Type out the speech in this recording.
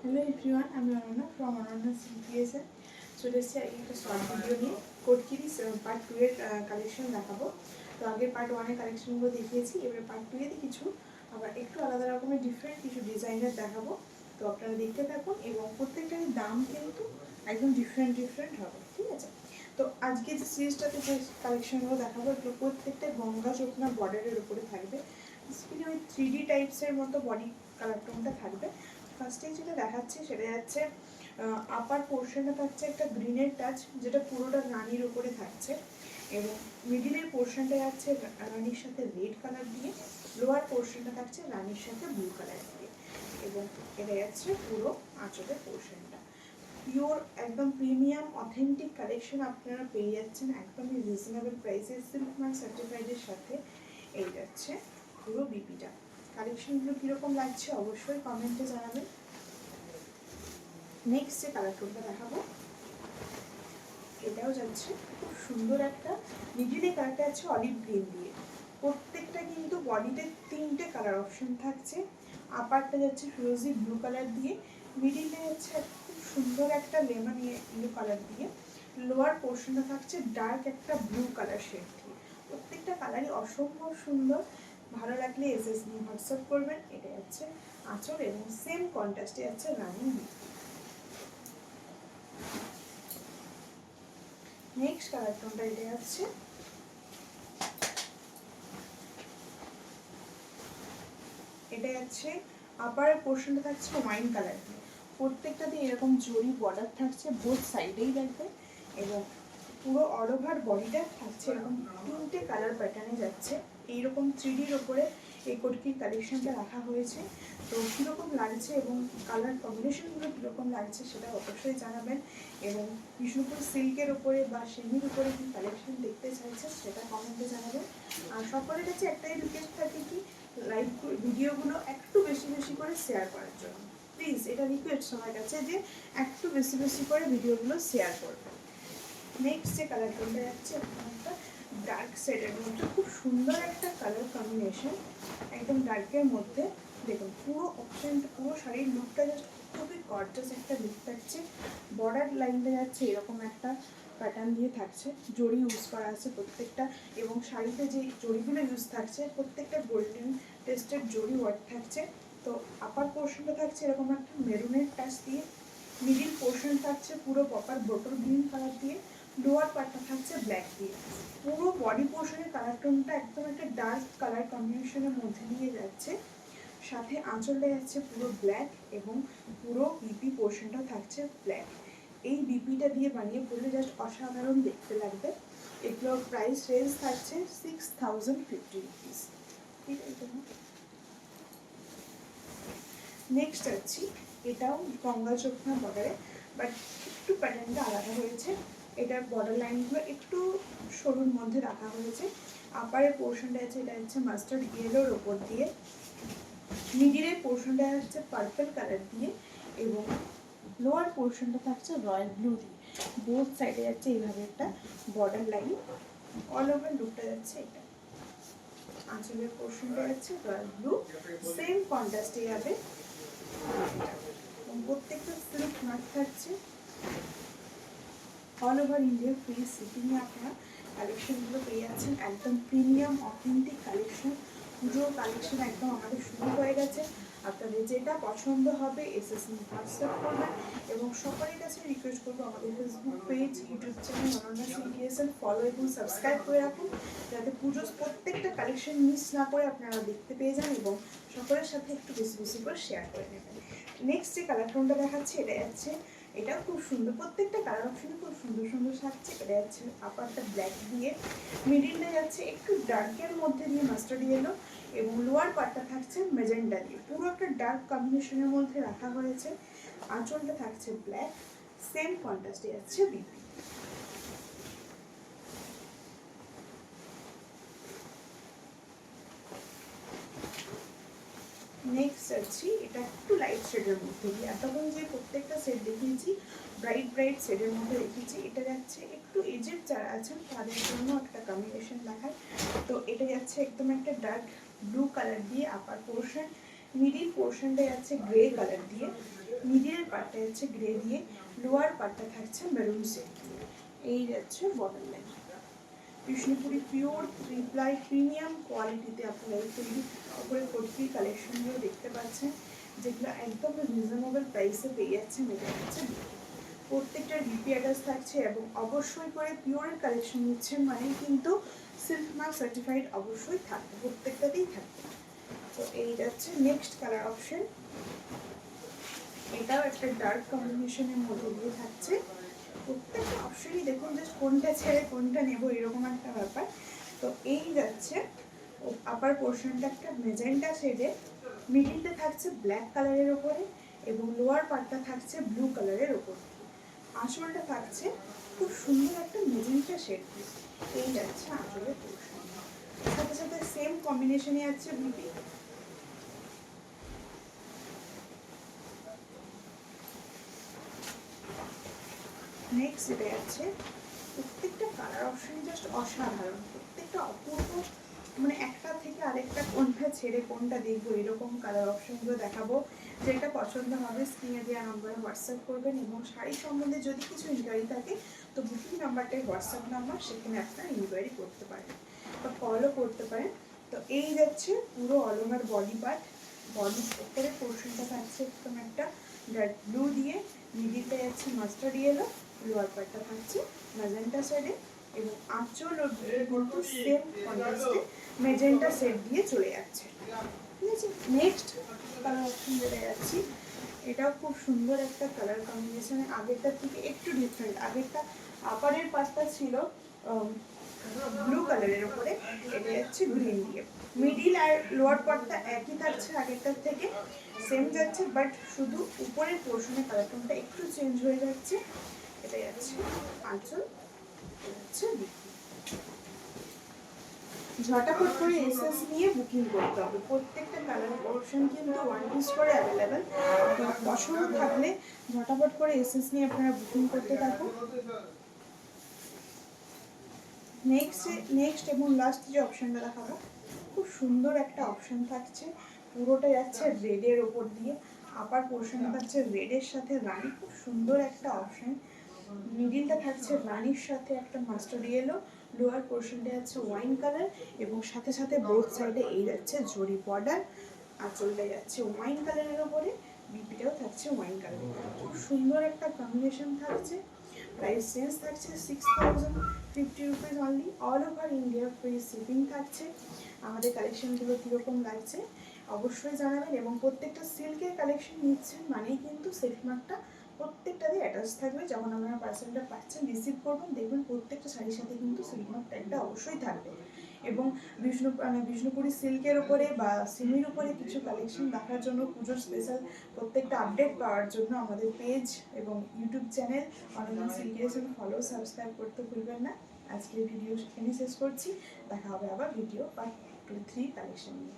Hello everyone, আমি Ananya from Ananya সিপিএসএ। চলে এসেছি আগে একটা শর্ট ভিডিও নিয়ে কোটকিরি পার্ট 2 এর কালেকশন দেখাবো। তো আগে পার্ট 1 এর কালেকশনগুলো দেখিয়েছি, এবারে পার্ট 2 এতে কিছু আবার একটু আলাদা রকমের ডিফারেন্ট কিছু ডিজাইনের দেখাবো। তো আপনারা দেখতে থাকুন এবং প্রত্যেকটারই দাম কিন্তু একদম ডিফারেন্ট ডিফারেন্ট হবে, ঠিক আছে? তো আজকে যে সিরিজটাতে যে কালেকশনগুলো দেখাবো এগুলো প্রত্যেকটা গঙ্গা যমুনা বর্ডারের উপরে থাকবে। বেসিক্যালি ওই 3D টাইপসের মতো বডি কালার টোনটা থাকবে। ফার্স্টে যেটা দেখাচ্ছি সেটা যাচ্ছে আপার পোর্শনে থাকছে একটা গ্রিনের টাচ, যেটা পুরোটা রানির উপরে থাকছে, এবং মিডিলের পোর্শনটা যাচ্ছে রানির সাথে রেড কালার দিয়ে, লোয়ার পোর্শনটা থাকছে রানির সাথে ব্লু কালার দিয়ে, এবং এটা যাচ্ছে পুরো আঁচলের পোর্শনটা। পিওর একদম প্রিমিয়াম অথেন্টিক কালেকশন আপনারা পেয়ে যাচ্ছেন একদমই রিজনেবল প্রাইসে সিল্ক মার্ক সার্টিফাইডের সাথে। এই যাচ্ছে পুরো বিপিটা। কালেকশনগুলো কীরকম লাগছে অবশ্যই কমেন্টে জানাবেন। নেক্সট যে কালার টোনটা দেখাবো এটাও যাচ্ছে খুব সুন্দর একটা মিডিলে কালারটা আছে অলিভ গ্রিন দিয়ে। প্রত্যেকটা কিন্তু বডিতে 3টে কালার অপশন থাকছে। আপারটা যাচ্ছে ফিরোজি ব্লু কালার দিয়ে, মিডিলে যাচ্ছে খুব সুন্দর একটা লেমন ইয়েলো কালার দিয়ে, লোয়ার পোর্শনটা থাকছে ডার্ক একটা ব্লু কালার শেড দিয়ে। প্রত্যেকটা কালারই অসম্ভব সুন্দর। ভালো লাগলে এসএস নিয়ে হোয়াটসঅ্যাপ করবেন। এটা যাচ্ছে আঁচল এবং সেম কন্ট্রাস্টে যাচ্ছে রানিং। নেক্সট কালার টোনটা এটা যাচ্ছে এটা যাচ্ছে আপার পোর্শনটা থাকছে ওয়াইন কালার দিয়ে। প্রত্যেকটাতে এরকম জরি বর্ডার থাকছে বোথ সাইডেই দেখবে, এবং পুরো অল ওভার বডিটা থাকছে এরকম 3টে কালার প্যাটার্নে যাচ্ছে। এইরকম 3Dর ওপরে এই কোটকির কালেকশনটা রাখা হয়েছে। তো কীরকম লাগছে এবং কালার কম্বিনেশনগুলো কীরকম লাগছে সেটা অবশ্যই জানাবেন, এবং বিষ্ণুপুর সিল্কের ওপরে বা সেমির উপরে কী কালেকশন দেখতে চাইছেন সেটা কমেন্টে জানাবেন। আর সকলের কাছে একটাই রিকোয়েস্ট থাকে কি লাইভ ভিডিওগুলো একটু বেশি বেশি করে শেয়ার করার জন্য। প্লিজ এটা রিকোয়েস্ট সবার কাছে যে একটু বেশি বেশি করে ভিডিওগুলো শেয়ার করবেন। নেক্সট যে কালার টোনটা যাচ্ছে একটা ডার্ক শেডের মধ্যে খুব সুন্দর একটা কালার কম্বিনেশন, একদম ডার্কের মধ্যে। দেখুন পুরো অপশনটা পুরো শাড়ির লুকটা জাস্ট খুবই গর্জাস একটা লুক থাকছে। বর্ডার লাইনটা যাচ্ছে এরকম একটা প্যাটার্ন দিয়ে থাকছে, জড়ি ইউজ করা আছে প্রত্যেকটা, এবং শাড়িতে যে জড়িগুলো ইউজ থাকছে প্রত্যেকটা গোল্ডেন টেস্টেড জড়ি ওয়ার্ক থাকছে। তো আপার পোর্শনটা থাকছে এরকম একটা মেরুনের টাচ দিয়ে, মিডিল পোর্শন থাকছে পুরো প্রপার বটল গ্রিন কালার দিয়ে, লোয়ার পার্টটা থাকছে ব্ল্যাক দিয়ে। পুরো বডি পোর্শনের কালার টোনটা একদম একটা ডার্ক কালার কম্বিনেশনের মধ্যে দিয়ে যাচ্ছে। সাথে আঁচলটা যাচ্ছে পুরো ব্ল্যাক, এবং পুরো বিপি পোর্শনটা থাকছে ব্ল্যাক। এই বিপিটা দিয়ে বানিয়ে পড়লে জাস্ট অসাধারণ দেখতে লাগবে। এগুলোর প্রাইস রেঞ্জ থাকছে 6050 রুপিস। ঠিক আছে। নেক্সট আছি, এটাও গঙ্গা যমুনা বর্ডারে, বাট একটু প্যাটার্নটা আলাদা হয়েছে। এটার বর্ডার লাইনগুলো একটু সরুর মধ্যে রাখা হয়েছে। আপারের পোর্শনটা আছে এটা হচ্ছে মাস্টার্ড ইয়েলোর ওপর দিয়ে, মিডিলের পোর্শনটা হচ্ছে পার্পল কালার দিয়ে, এবং লোয়ার পোর্শনটা থাকছে রয়্যাল ব্লু দিয়ে। বোথ সাইডে যাচ্ছে এইভাবে একটা বর্ডার লাইন, অল ওভার লুকটা যাচ্ছে এটা। আঁচলের পোর্শনটা যাচ্ছে রয়্যাল ব্লু, সেম কন্ট্রাস্টে যাবে। প্রত্যেকটা সিল্ক মার্ক থাকছে। অল ওভার ইন্ডিয়া ফ্রি শিপিংয়ে আপনারা কালেকশনগুলো পেয়ে যাচ্ছেন। একদম প্রিমিয়াম অথেন্টিক কালেকশন, পুজোর কালেকশন একদম আমাদের শুরু হয়ে গেছে। আপনাদের যেটা পছন্দ হবে এসএস হোয়াটসঅ্যাপ করবেন, এবং সকলের কাছে রিকোয়েস্ট করবো আমাদের Facebook page YouTube channel Ananya CPSL follow এবং সাবস্ক্রাইব করে রাখুন, যাতে পুজোর প্রত্যেকটা কালেকশন মিস না করে আপনারা দেখতে পেয়ে যান, এবং সকলের সাথে একটু বেশি বেশি করে শেয়ার করে নেবেন। নেক্সট যে কালার টোনটা দেখাচ্ছে এটা যাচ্ছে, এটাও খুব সুন্দর, প্রত্যেকটা কালার অপশন খুব সুন্দর সুন্দর থাকছে। এটা যাচ্ছে আপারটা ব্ল্যাক দিয়ে, মিডিলটা যাচ্ছে একটু ডার্কের মধ্যে দিয়ে মাস্টার্ড ইয়েলো, এবং লোয়ার পার্টটা থাকছে মেজেন্ডা দিয়ে। পুরো একটা ডার্ক কম্বিনেশনের মধ্যে রাখা হয়েছে। আঁচলটা থাকছে ব্ল্যাক, সেম কন্ট্রাস্টে যাচ্ছে বিপি। নেক্সট যাচ্ছি, এটা একটু লাইট শেডের মধ্যে দিয়ে। এতক্ষণ যে প্রত্যেকটা সেট দেখিয়েছি ব্রাইট ব্রাইট শেডের মধ্যে রেখেছি, এটা যাচ্ছে একটু এজেড যারা আছেন তাদের জন্য একটা কম্বিনেশন দেখায়। তো এটা যাচ্ছে একদম একটা ডার্ক ব্লু কালার দিয়ে আপার পোর্শন, মিডিল পোর্শনটা যাচ্ছে গ্রে কালার দিয়ে, মিডিলের পার্টটা হচ্ছে গ্রে দিয়ে, লোয়ার পার্টটা থাকছে মেরুন শেড দিয়ে। এই যাচ্ছে border line. Bishnupuri pure 3 ply premium কোয়ালিটিতে আপনারা এই তৈরি উপরে কুর্তি কালেকশনগুলো দেখতে পাচ্ছেন, যেগুলো একদম রিজনেবল প্রাইসে পেয়ে যাচ্ছেন। এটা হচ্ছে প্রত্যেকটার বিপি অ্যাটাচ থাকছে এবং অবশ্যই করে পিওরের কালেকশন নিচ্ছেন মানেই কিন্তু সিল্ক মার্ক সার্টিফাইড অবশ্যই থাকবে, প্রত্যেকটাতেই থাকবে। তো এই যাচ্ছে নেক্সট কালার অপশন। এটাও একটা ডার্ক কম্বিনেশনের মধ্যে দিয়ে থাকছে। প্রত্যেকটা অপশনই দেখুন জাস্ট কোনটা ছেড়ে কোনটা নেব এরকম একটা ব্যাপার। তো এই যাচ্ছে আপার পোর্শনটা একটা মেজেন্টা শেডে, মিডিলটা থাকছে ব্ল্যাক কালারের ওপরে এবং লোয়ার পার্টটা থাকছে ব্লু কালারের ওপর। আঁচলটা থাকছে খুব সুন্দর একটা মেজেন্টা শেড দিয়ে। এই যাচ্ছে আঁচলের পোর্শন, সাথে সাথে সেম কম্বিনেশনে আছে বিপি। নেক্সট এটা আছে, প্রত্যেকটা কালার অপশন জাস্ট অসাধারণ, প্রত্যেকটা অপূর্ব, মানে একটা থেকে আরেকটা কোনটা ছেড়ে কোনটা দেখবো এরকম কালার অপশনগুলো দেখাবো। যেটা পছন্দ হবে স্ক্রিনে দেওয়া নম্বরে হোয়াটসঅ্যাপ করবেন এবং শাড়ি সম্বন্ধে যদি কিছু ইনকোয়ারি থাকে তো বুকিং নাম্বারটাই হোয়াটসঅ্যাপ নাম্বার, সেখানে আপনারা ইনকোয়ারি করতে পারেন বা কলও করতে পারেন। তো এই যাচ্ছে পুরো অল ওভার বডি পার্ট। বডির উপরে পোর্শনটা থাকছে একদম একটা ডার্ক ব্লু দিয়ে, মিডিলটা যাচ্ছে মাস্টার্ড ইয়েলো, লোয়ার পার্টটা থাকছে ম্যাজেন্টা শেডে এবং আঁচল ও কিন্তু সেম কন্ট্রাস্টে ম্যাজেন্টা শেড দিয়ে চলে যাচ্ছে। ঠিক আছে, নেক্সট কালার অপশন যেটা যাচ্ছি, এটাও খুব সুন্দর একটা কালার কম্বিনেশন, আগেরটার থেকে একটু ডিফারেন্ট। আগেরটা আপারের পার্টটা ছিল ব্লু কালারের উপরে, এটা যাচ্ছে গ্রিন দিয়ে। মিডিল আর লোয়ার পার্টটা একই থাকছে আগেরটার থেকে, সেম যাচ্ছে, বাট শুধু উপরের পোর্শনের কালারটা একটু চেঞ্জ হয়ে যাচ্ছে। এটা যাচ্ছে আঁচল, যাচ্ছে ঝটাফট করে এসএস নিয়ে বুকিং করতে হবে। প্রত্যেকটা কালার অপশন কিন্তু 1 পিস করে অ্যাভেলেবেল। পছন্দ থাকলে ঝটাফট করে এসএস নিয়ে আপনারা বুকিং করতে থাকুন। নেক্সট এবং লাস্ট যে অপশনটা দেখাবো, খুব সুন্দর একটা অপশন থাকছে, পুরোটা যাচ্ছে রেডের ওপর দিয়ে, আপার পোর্শনটা থাকছে রেডের সাথে রানি, খুব সুন্দর একটা অপশন। মিডিলটা থাকছে রানির সাথে একটা মাস্টার্ড ইয়েলো, লোয়ার পোর্শনটা যাচ্ছে ওয়াইন কালার এবং সাথে সাথে বোথ সাইডে এই যাচ্ছে জরি বর্ডার। আঁচলটা যাচ্ছে ওয়াইন কালারের ওপরে, বিপিটাও থাকছে ওয়াইন কালার। খুব সুন্দর একটা কম্বিনেশন থাকছে। প্রাইস চেঞ্জ থাকছে 6050 rupees only, all over India free shipping থাকছে। আমাদের কালেকশনগুলো কীরকম লাগছে অবশ্যই জানাবেন এবং প্রত্যেকটা সিল্কের কালেকশন নিচ্ছেন মানেই কিন্তু সিল্ক মার্কটা প্রত্যেকটাতে অ্যাটাচ থাকবে। যখন আপনারা পার্সেলটা পাচ্ছেন রিসিভ করবেন দেখবেন প্রত্যেকটা শাড়ির সাথে কিন্তু সিল্ক মার্ক ট্যাগটা অবশ্যই থাকবে। এবং বিষ্ণুপুরি সিল্কের উপরে বা সিমির উপরে কিছু কালেকশন দেখার জন্য, পুজোর স্পেশাল প্রত্যেকটা আপডেট পাওয়ার জন্য আমাদের পেজ এবং ইউটিউব চ্যানেল অনলাইন সিল্কের সাথে ফলো সাবস্ক্রাইব করতে ভুলবেন না। আজকের ভিডিও এখানে শেষ করছি, দেখা হবে আবার ভিডিও পার্ট 2-3 কালেকশন নিয়ে।